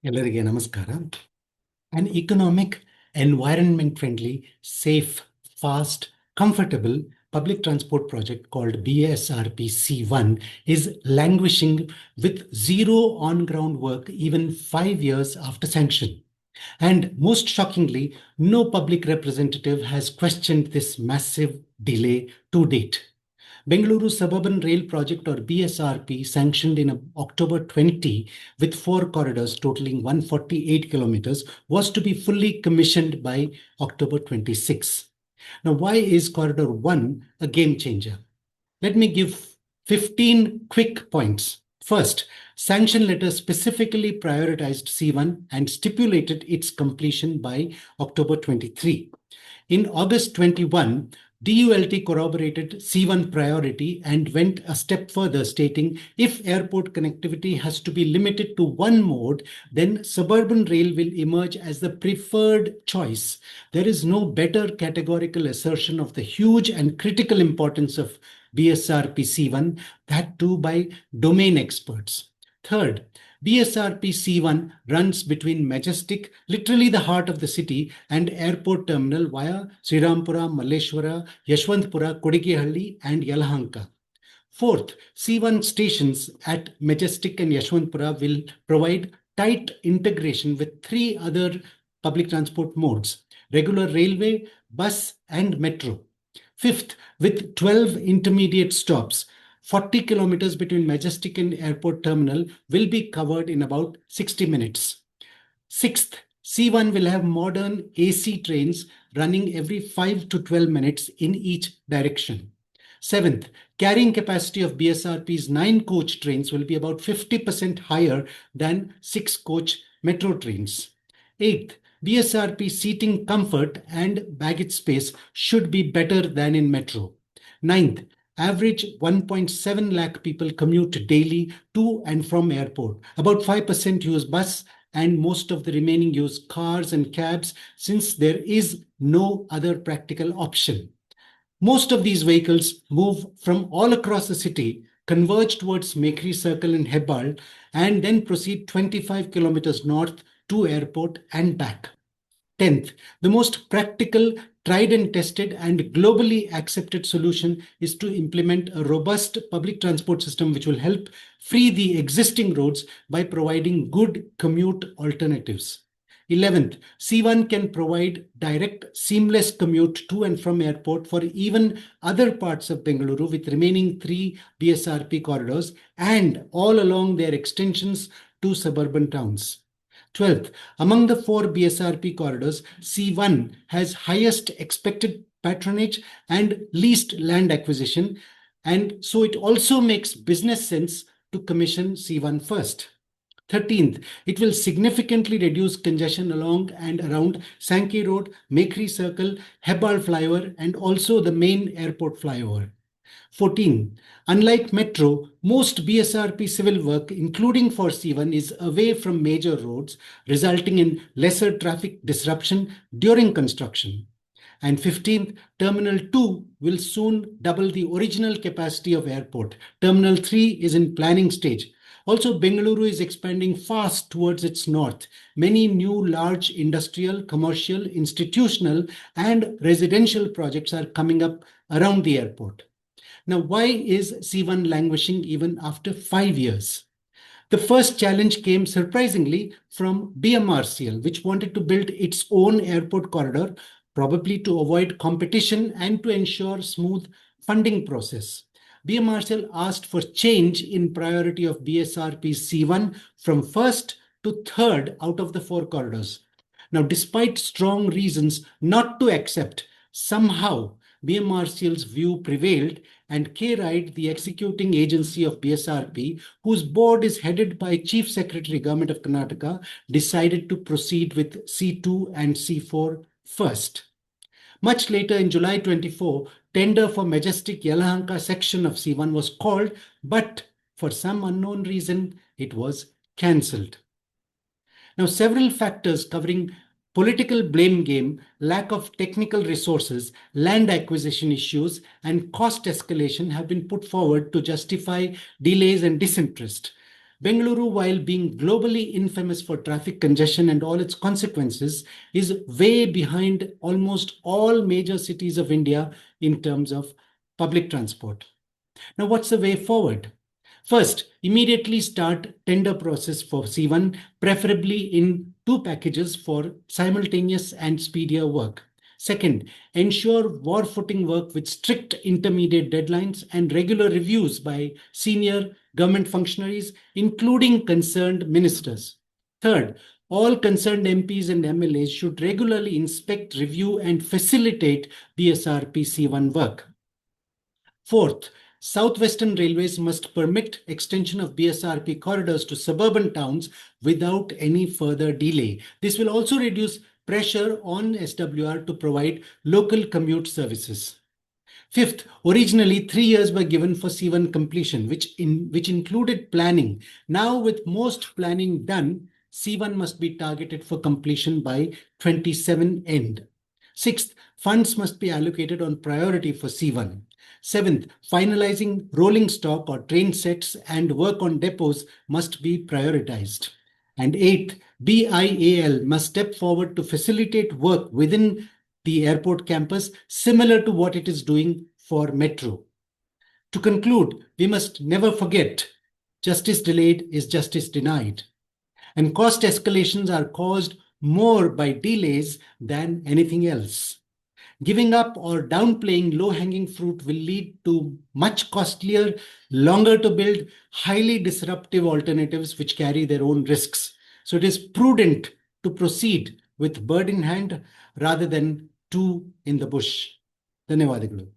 ಎಲ್ಲರಿಗೆ ನಮಸ್ಕಾರ. An economic, environment-friendly, safe, fast, comfortable public transport project called BSRP C1 is languishing with zero on-ground work even 5 years after sanction. And most shockingly, no public representative has questioned this massive delay to date. Bengaluru Suburban Rail Project or BSRP sanctioned in October 20 with 4 corridors totaling 148 kilometers was to be fully commissioned by October 26. Now, why is Corridor 1 a game changer? Let me give 15 quick points. First, sanction letter specifically prioritized C1 and stipulated its completion by October 23. In August 21, DULT corroborated C1 priority and went a step further, stating if airport connectivity has to be limited to one mode, then suburban rail will emerge as the preferred choice. There is no better categorical assertion of the huge and critical importance of BSRP C1, that too by domain experts. Third, BSRP C1 runs between Majestic, literally the heart of the city, and airport terminal via Srirampura, Malleshwara, Yashwantpura, Kodigehalli, and Yelahanka. Fourth, C1 stations at Majestic and Yashwantpura will provide tight integration with 3 other public transport modes: regular railway, bus, and metro. Fifth, with 12 intermediate stops, 40 kilometers between Majestic and airport terminal will be covered in about 60 minutes. Sixth, C1 will have modern AC trains running every 5 to 12 minutes in each direction. Seventh, carrying capacity of BSRP's 9-coach trains will be about 50% higher than 6-coach metro trains. Eighth, BSRP seating comfort and baggage space should be better than in metro. Ninth, average 1.7 lakh people commute daily to and from airport. About 5% use bus and most of the remaining use cars and cabs since there is no other practical option. Most of these vehicles move from all across the city, converge towards Mekri Circle in Hebbal, and then proceed 25 kilometers north to airport and back. 10th, the most practical, tried and tested, and globally accepted solution is to implement a robust public transport system which will help free the existing roads by providing good commute alternatives. 11th, C1 can provide direct, seamless commute to and from airport for even other parts of Bengaluru with remaining 3 BSRP corridors and all along their extensions to suburban towns. 12th, among the 4 BSRP corridors, C1 has highest expected patronage and least land acquisition, and so it also makes business sense to commission C1 first. 13th, it will significantly reduce congestion along and around Sankey Road, Mekri Circle, Hebbal flyover, and also the main airport flyover. 14. Unlike metro, most BSRP civil work, including for C1, is away from major roads, resulting in lesser traffic disruption during construction. And 15th, Terminal 2 will soon double the original capacity of airport. Terminal 3 is in planning stage. Also, Bengaluru is expanding fast towards its north. Many new large industrial, commercial, institutional, and residential projects are coming up around the airport. Now, why is C1 languishing even after 5 years? The first challenge came surprisingly from BMRCL, which wanted to build its own airport corridor, probably to avoid competition and to ensure smooth funding process. BMRCL asked for change in priority of BSRP C1 from first to third out of the 4 corridors. Now, despite strong reasons not to accept, somehow BMRCL's view prevailed, and K-Ride, the executing agency of BSRP, whose board is headed by Chief Secretary, Government of Karnataka, decided to proceed with C2 and C4 first. Much later, in July 24, tender for Majestic Yelahanka section of C1 was called, but for some unknown reason, it was cancelled. Now, several factors covering political blame game, lack of technical resources, land acquisition issues, and cost escalation have been put forward to justify delays and disinterest. Bengaluru, while being globally infamous for traffic congestion and all its consequences, is way behind almost all major cities of India in terms of public transport. Now, what's the way forward? First, immediately start tender process for C1, preferably in two packages for simultaneous and speedier work. Second, ensure war footing work with strict intermediate deadlines and regular reviews by senior government functionaries, including concerned ministers. Third, all concerned MPs and MLAs should regularly inspect, review, and facilitate BSRP C1 work. Fourth, Southwestern Railways must permit extension of BSRP corridors to suburban towns without any further delay. This will also reduce pressure on SWR to provide local commute services. Fifth, originally 3 years were given for C1 completion, which included planning. Now, with most planning done, C1 must be targeted for completion by 27 end. Sixth, funds must be allocated on priority for C1. Seventh, finalizing rolling stock or train sets and work on depots must be prioritized. And eighth, BIAL must step forward to facilitate work within the airport campus, similar to what it is doing for Metro. To conclude, we must never forget justice delayed is justice denied. And cost escalations are caused more by delays than anything else. Giving up or downplaying low-hanging fruit will lead to much costlier, longer to build, highly disruptive alternatives which carry their own risks. So it is prudent to proceed with bird in hand rather than two in the bush. ಧನ್ಯವಾದಗಳು.